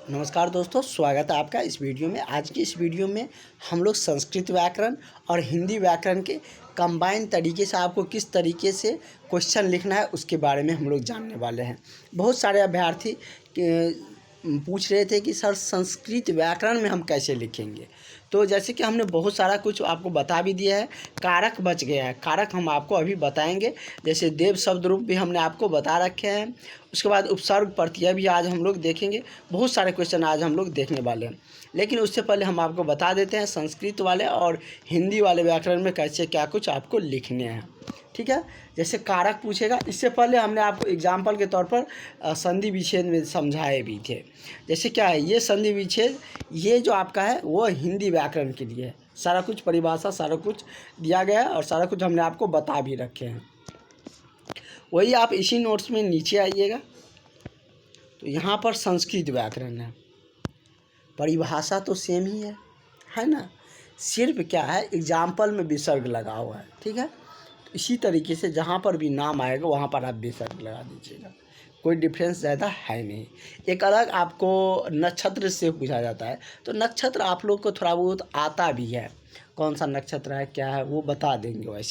नमस्कार दोस्तों, स्वागत है आपका इस वीडियो में। आज की इस वीडियो में हम लोग संस्कृत व्याकरण और हिंदी व्याकरण के कंबाइन तरीके से आपको किस तरीके से क्वेश्चन लिखना है उसके बारे में हम लोग जानने वाले हैं। बहुत सारे अभ्यर्थी पूछ रहे थे कि सर संस्कृत व्याकरण में हम कैसे लिखेंगे। तो जैसे कि हमने बहुत सारा कुछ आपको बता भी दिया है। कारक बच गया है, कारक हम आपको अभी बताएंगे। जैसे देव शब्द रूप भी हमने आपको बता रखे हैं। उसके बाद उपसर्ग प्रत्यय भी आज हम लोग देखेंगे। बहुत सारे क्वेश्चन आज हम लोग देखने वाले हैं, लेकिन उससे पहले हम आपको बता देते हैं संस्कृत वाले और हिंदी वाले व्याकरण में कैसे क्या कुछ आपको लिखने हैं। ठीक है, जैसे कारक पूछेगा, इससे पहले हमने आपको एग्जाम्पल के तौर पर संधि विच्छेद में समझाए भी थे। जैसे क्या है ये संधि विच्छेद, ये जो आपका है वो हिंदी व्याकरण के लिए है। सारा कुछ परिभाषा सारा कुछ दिया गया है और सारा कुछ हमने आपको बता भी रखे हैं। वही आप इसी नोट्स में नीचे आइएगा तो यहाँ पर संस्कृत व्याकरण है। परिभाषा तो सेम ही है ना, सिर्फ क्या है एग्जाम्पल में विसर्ग लगा हुआ है। ठीक है, इसी तरीके से जहाँ पर भी नाम आएगा वहाँ पर आप विसर्ग लगा दीजिएगा, कोई डिफरेंस ज़्यादा है नहीं। एक अलग आपको नक्षत्र से पूछा जाता है, तो नक्षत्र आप लोग को थोड़ा बहुत आता भी है, कौन सा नक्षत्र है क्या है वो बता देंगे।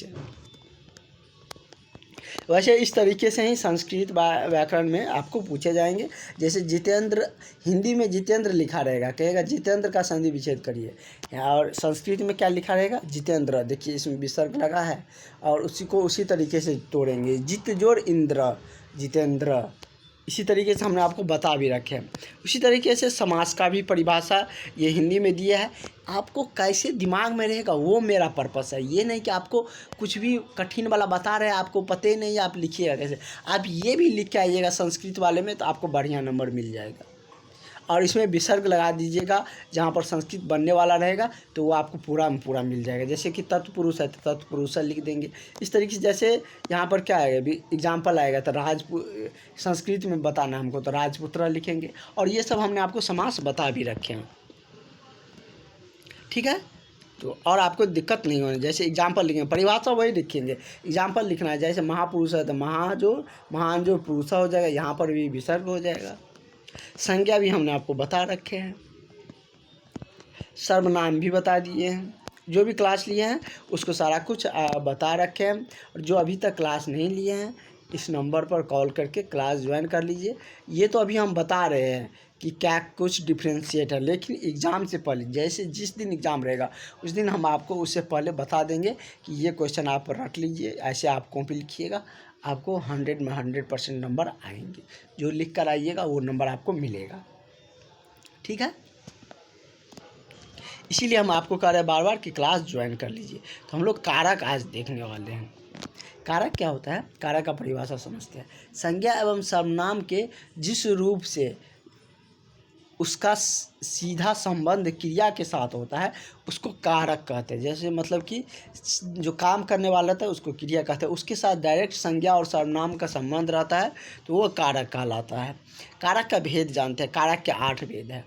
वैसे इस तरीके से ही संस्कृत व्याकरण में आपको पूछे जाएंगे। जैसे जितेंद्र, हिंदी में जितेंद्र लिखा रहेगा, कहेगा जितेंद्र का संधि विच्छेद करिए, और संस्कृत में क्या लिखा रहेगा जितेंद्र। देखिए इसमें विसर्ग लगा है और उसी को उसी तरीके से तोड़ेंगे, जित जोड़ इंद्र जितेंद्र। इसी तरीके से हमने आपको बता भी रखे हैं। उसी तरीके से समास का भी परिभाषा ये हिंदी में दिया है। आपको कैसे दिमाग में रहेगा वो मेरा पर्पस है, ये नहीं कि आपको कुछ भी कठिन वाला बता रहे हैं आपको पता ही नहीं आप लिखिएगा कैसे। आप ये भी लिख के आइएगा संस्कृत वाले में तो आपको बढ़िया नंबर मिल जाएगा। और इसमें विसर्ग लगा दीजिएगा, जहाँ पर संस्कृत बनने वाला रहेगा तो वो आपको पूरा में पूरा मिल जाएगा। जैसे कि तत्पुरुष है तो तत्पुरुष लिख देंगे। इस तरीके से जैसे यहाँ पर क्या आएगा भी एग्जाम्पल आएगा तो संस्कृत में बताना हमको तो राजपुत्र लिखेंगे। और ये सब हमने आपको समास बता भी रखे हैं। ठीक है, तो और आपको दिक्कत नहीं होनी। जैसे एग्जाम्पल लिखेंगे, परिभाषा वही लिखेंगे, एग्जाम्पल लिखना है। जैसे महापुरुष है तो महान जो पुरुष हो जाएगा, यहाँ पर भी विसर्ग हो जाएगा। संज्ञा भी हमने आपको बता रखे हैं, सर्वनाम भी बता दिए हैं। जो भी क्लास लिए हैं उसको सारा कुछ बता रखे हैं। और जो अभी तक क्लास नहीं लिए हैं इस नंबर पर कॉल करके क्लास ज्वाइन कर लीजिए। ये तो अभी हम बता रहे हैं कि क्या कुछ डिफ्रेंशिएट है, लेकिन एग्ज़ाम से पहले जैसे जिस दिन एग्ज़ाम रहेगा उस दिन हम आपको उससे पहले बता देंगे कि ये क्वेश्चन आप रख लीजिए, ऐसे आप कॉपी लिखिएगा, आपको 100 में 100% नंबर आएंगे। जो लिख कर आइएगा वो नंबर आपको मिलेगा। ठीक है, इसीलिए हम आपको कह रहे हैं बार बार कि क्लास ज्वाइन कर लीजिए। तो हम लोग कारक आज देखने वाले हैं। कारक क्या होता है, कारक का परिभाषा समझते हैं। संज्ञा एवं सर्वनाम के जिस रूप से उसका सीधा संबंध क्रिया के साथ होता है उसको कारक कहते हैं। जैसे मतलब कि जो काम करने वाला रहता है उसको क्रिया कहते हैं, उसके साथ डायरेक्ट संज्ञा और सर्वनाम का संबंध रहता है तो वो कारक कहलाता है। कारक का भेद जानते हैं, कारक के 8 भेद है।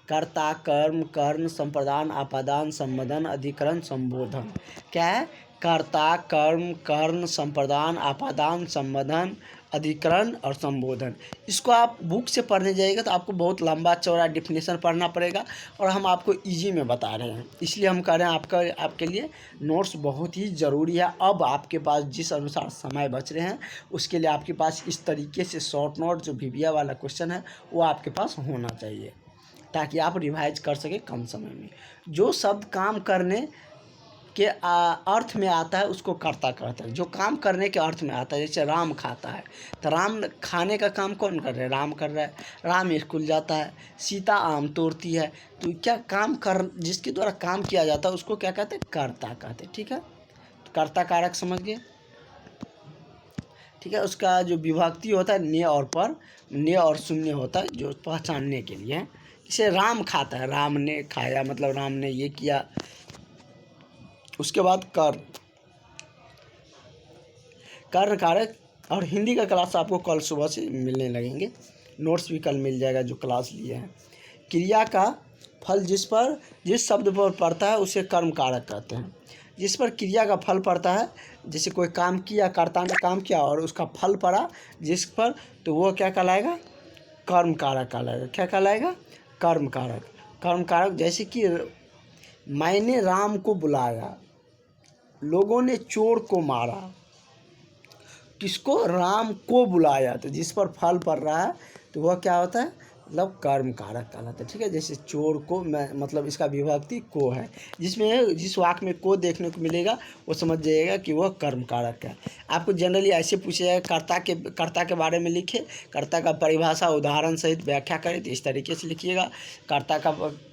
कर्ता, कर्म, कर्ण, संप्रदान, आपादान, संबोधन, अधिकरण, संबोधन। क्या है, कर्ता, कर्म, कर्ण, संप्रदान, आपादान, संबोधन, अधिकरण और संबोधन। इसको आप बुक से पढ़ने जाइएगा तो आपको बहुत लंबा चौड़ा डिफिनेशन पढ़ना पड़ेगा, और हम आपको इजी में बता रहे हैं। इसलिए हम कह रहे हैं आपके लिए नोट्स बहुत ही ज़रूरी है। अब आपके पास जिस अनुसार समय बच रहे हैं उसके लिए आपके पास इस तरीके से शॉर्ट नोट जो वीडियो वाला क्वेश्चन है वो आपके पास होना चाहिए, ताकि आप रिवाइज कर सकें कम समय में। जो शब्द काम करने के अर्थ में आता है उसको कर्ता कहते हैं। जो काम करने के अर्थ में आता है, जैसे राम खाता है तो राम खाने का काम कौन कर रहा है, राम कर रहा है। राम स्कूल जाता है, सीता आम तोड़ती है। तो क्या काम कर जिसके द्वारा काम किया जाता है उसको क्या कहते हैं, कर्ता कहते हैं। ठीक है, तो कर्ता कारक समझ गए। ठीक है, उसका जो विभक्ति होता है ने और पर, ने और शून्य होता है जो पहचानने के लिए है। जैसे राम खाता है, राम ने खाया मतलब राम ने ये किया। उसके बाद कर्ण कारक। और हिंदी का क्लास आपको कल सुबह से मिलने लगेंगे, नोट्स भी कल मिल जाएगा जो क्लास लिए हैं। क्रिया का फल जिस शब्द पर पड़ता है उसे कर्म कारक कहते हैं। जिस पर क्रिया का फल पड़ता है, जैसे कोई काम किया, कर्ता ने काम किया और उसका फल पड़ा जिस पर, तो वो क्या कहलाएगा, कर्म कारक कहलाएगा। क्या कहलाएगा, कर्म कारक। कर्म कारक जैसे कि मैंने राम को बुलाया, लोगों ने चोर को मारा। किसको? राम को बुलाया, तो जिस पर फल पड़ रहा है तो वह क्या होता है? मतलब कर्म कारक कहलाता है। ठीक है, जैसे चोर को, मैं मतलब इसका विभक्ति को है, जिसमें जिस वाक्य में को देखने को मिलेगा वो समझ जाइएगा कि वह कर्म कारक है। आपको जनरली ऐसे पूछा जाएगा कर्ता के बारे में लिखे, कर्ता का परिभाषा उदाहरण सहित व्याख्या करें, तो इस तरीके से लिखिएगा। कर्ता का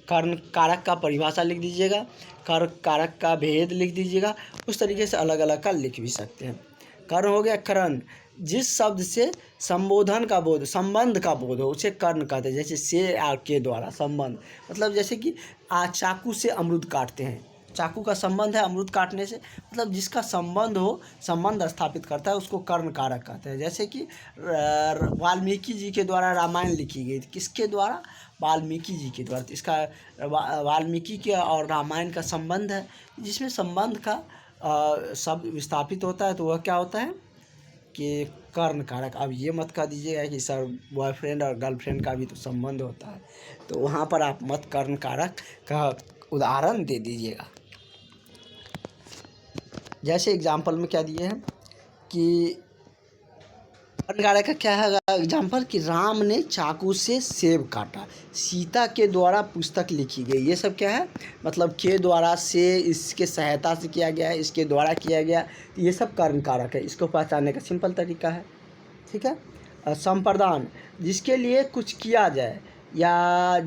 कर्म कारक का परिभाषा लिख दीजिएगा, कर्म कारक का भेद लिख दीजिएगा। उस तरीके से अलग अलग का लिख भी सकते हैं। कर्ण हो गया करण, जिस शब्द से संबोधन का बोध, संबंध का बोध हो उसे कर्ण कहते हैं। जैसे से या के द्वारा संबंध, मतलब जैसे कि चाकू से अमरूद काटते हैं, चाकू का संबंध है अमरूद काटने से, मतलब जिसका संबंध हो, संबंध स्थापित करता है, उसको कर्ण कारक कहते हैं। जैसे कि वाल्मीकि जी के द्वारा रामायण लिखी गई, किसके द्वारा? वाल्मीकि जी के द्वारा। तो इसका वाल्मीकि के और रामायण का संबंध है, जिसमें संबंध का शब्द विस्थापित होता है, तो वह क्या होता है कि कर्ण कारक। अब ये मत कह दीजिएगा कि सर बॉयफ्रेंड और गर्लफ्रेंड का भी तो संबंध होता है, तो वहाँ पर आप मत कर्ण कारक का उदाहरण दे दीजिएगा। जैसे एग्जाम्पल में क्या दिए हैं कि कर्ण कारक का क्या है एग्जाम्पल, कि राम ने चाकू से सेब काटा, सीता के द्वारा पुस्तक लिखी गई। ये सब क्या है? मतलब के द्वारा, से, इसके सहायता से किया गया है, इसके द्वारा किया गया, तो ये सब कर्ण कारक है। इसको पहचानने का सिंपल तरीका है। ठीक है। संप्रदान, जिसके लिए कुछ किया जाए या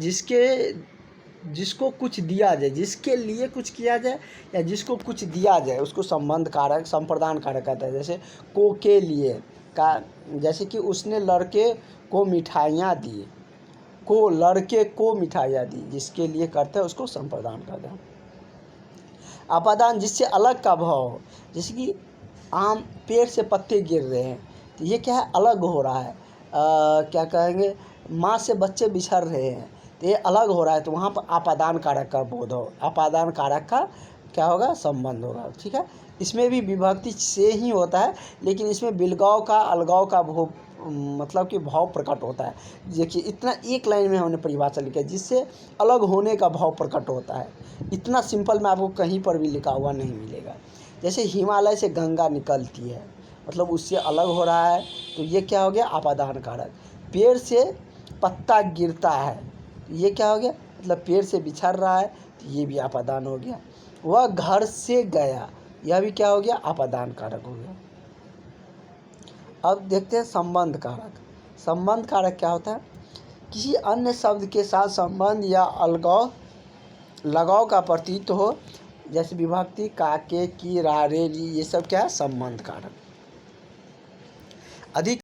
जिसको कुछ दिया जाए, जिसके लिए कुछ किया जाए या जिसको कुछ दिया जाए, उसको संबंध कारक, संप्रदान कारक कहता है। जैसे को के लिए का, जैसे कि उसने लड़के को मिठाइयाँ दी, को लड़के को मिठाइयाँ दी, जिसके लिए करते हैं उसको संप्रदान कहते हैं। अपादान, जिससे अलग का भाव हो, जैसे कि आम पेड़ से पत्ते गिर रहे हैं, तो ये क्या है? अलग हो रहा है। क्या कहेंगे, माँ से बच्चे बिछड़ रहे हैं, तो ये अलग हो रहा है, तो वहाँ पर आपादान कारक का बोध हो, आपादान कारक का क्या होगा? संबंध होगा। ठीक है। इसमें भी विभक्ति से ही होता है, लेकिन इसमें बिलगाव का, अलगाव का भाव, मतलब कि भाव प्रकट होता है। देखिए इतना एक लाइन में हमने परिभाषा लिखा है, जिससे अलग होने का भाव प्रकट होता है। इतना सिंपल में आपको कहीं पर भी लिखा हुआ नहीं मिलेगा। जैसे हिमालय से गंगा निकलती है, मतलब उससे अलग हो रहा है, तो ये क्या हो गया? आपादान कारक। पेड़ से पत्ता गिरता है, ये क्या हो गया? मतलब पेड़ से बिछड़ रहा है, तो ये भी आपादान हो गया। वह घर से गया, यह भी क्या हो गया? आपादान कारक हो गया। अब देखते हैं संबंध कारक। संबंध कारक क्या होता है? किसी अन्य शब्द के साथ संबंध या अलगाव, लगाव का प्रतीत हो, जैसे विभक्ति काके की, रारे, ये सब क्या है? संबंध कारक। अधिक